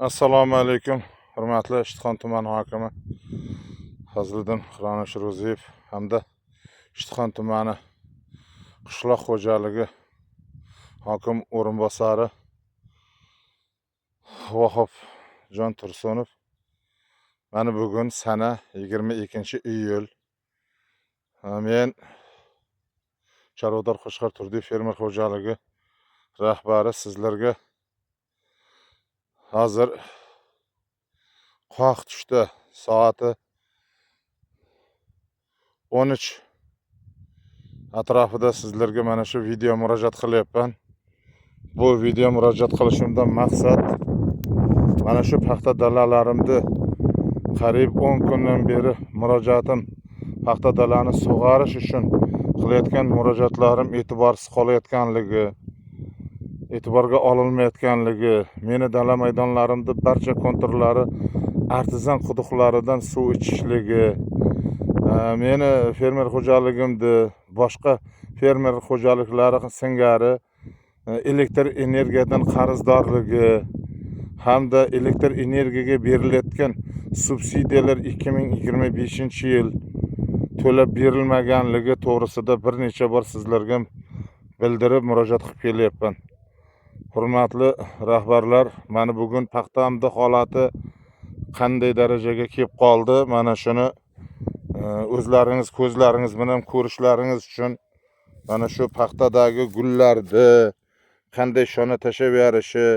Assalomu alaykum, hurmatli Ishtixon tumani hokimi Fazliddin Ro'ziyev hamda Ishtixon tumani qishloq xo'jaligi hokim o'rinbosari Vahobjon Tursunov. Mana bugun sana 22-iyul. Men Charodor Qo'shqar turli fermer xo'jaligi rahbari sizlarga hozir qoq tushdi soati 13 atrofida sizlarga mana shu video murojaat qilyapman. Bu video murojaat qilishimdan maqsad mana shu paxta dalalarimda qariyb 10 kundan beri murojaatim paxta dalani sug'orish uchun qilayotgan murojaatlarim e'tiborsiz qolayotganligi, e'tiborga olinmayotganligi, meni dala maydonlarimda barcha konturlari artizan quduqlaridan suv ichishligi, meni fermer xo'jaligimda boshqa fermer xo'jaliklari singari elektr energiyadan qarzdorligi hamda elektr energiyaga berilayotgan subsidiyalar 2025-yil to'lab berilmaganligi to'g'risida bir necha bor sizlarga bildirib murojaat qilib kelyapman. Hurmatli rahbarlar, mana bugun paxtamda holati qanday darajaga kelib qoldi, mana shuni o'zlaringiz ko'zlaringiz bilan ko'rishlaringiz uchun mana shu paxtadagi gullarni qanday shona tashaverishi,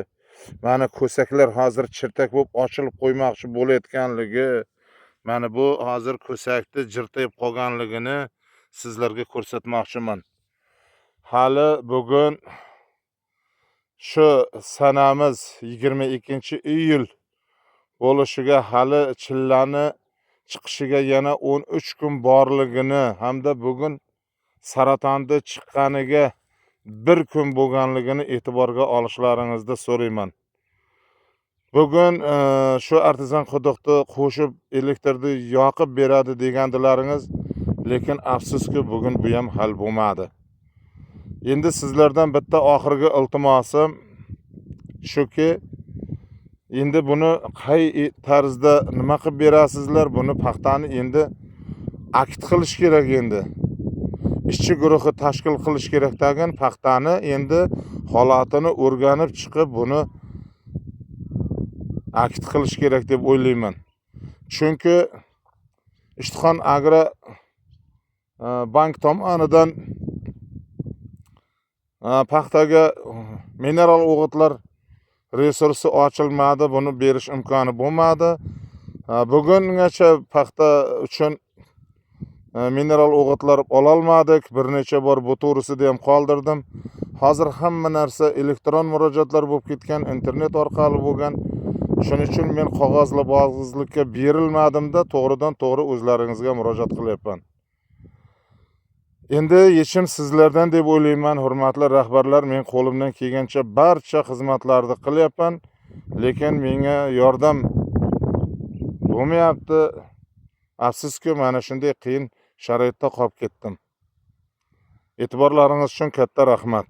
mana ko'saklar hozir chirtak bo'lib ochilib qo'ymoqchi bo'layotganligi, mana bu hozir ko'sakni jirtayib qolganligini sizlarga ko'rsatmoqchiman. Hali bugun shu sanamiz 22-iyul bo'lishiga hali chillani chiqishiga yana 13 kun borligini hamda bugun saratonni chiqqaniga 1 kun bo'lganligini e'tiborga olishlaringizni so'rayman. Bugun shu artizan quduqni qo'shib elektrni yoqib beradi degandilaringiz, lekin afsuski bugun bu ham hal bo'lmadi. Endi sizlardan bitta oxirgi iltimosim shuki, endi buni qay tarzda nima qilib berasizlar, buni paxtani endi akt qilish kerak. Endi ishchi guruhi tashkil qilish kerak degan paxtani endi holatini o'rganib chiqib buni akt qilish kerak deb o'ylayman. Chunki Ishtixon Agro bank tomonidan paxtaga mineral o'g'itlar resursi ochilmadi, buni berish imkoni bo'lmadi. Bugungacha paxta uchun mineral o'g'itlar ololmadik. Bir necha bor bu to'g'risida ham qoldirdim. Hozir hamma narsa elektron murojaatlar bo'lib ketgan, internet orqali bo'lgan. Shuning uchun men qog'ozli bog'izlikka berilmadimda, to'g'ridan to'g'ri o'zlaringizga murojaat qilyapman. Endi yechim sizlardan deb o'ylayman, hurmatli rahbarlar. Men qo'limdan kelgancha barcha xizmatlarni qilyapman, lekin menga yordam bo'lmayapti. Afsuski, mana shunday qiyin sharoitda qolib ketdim. E'tiborlaringiz uchun katta rahmat.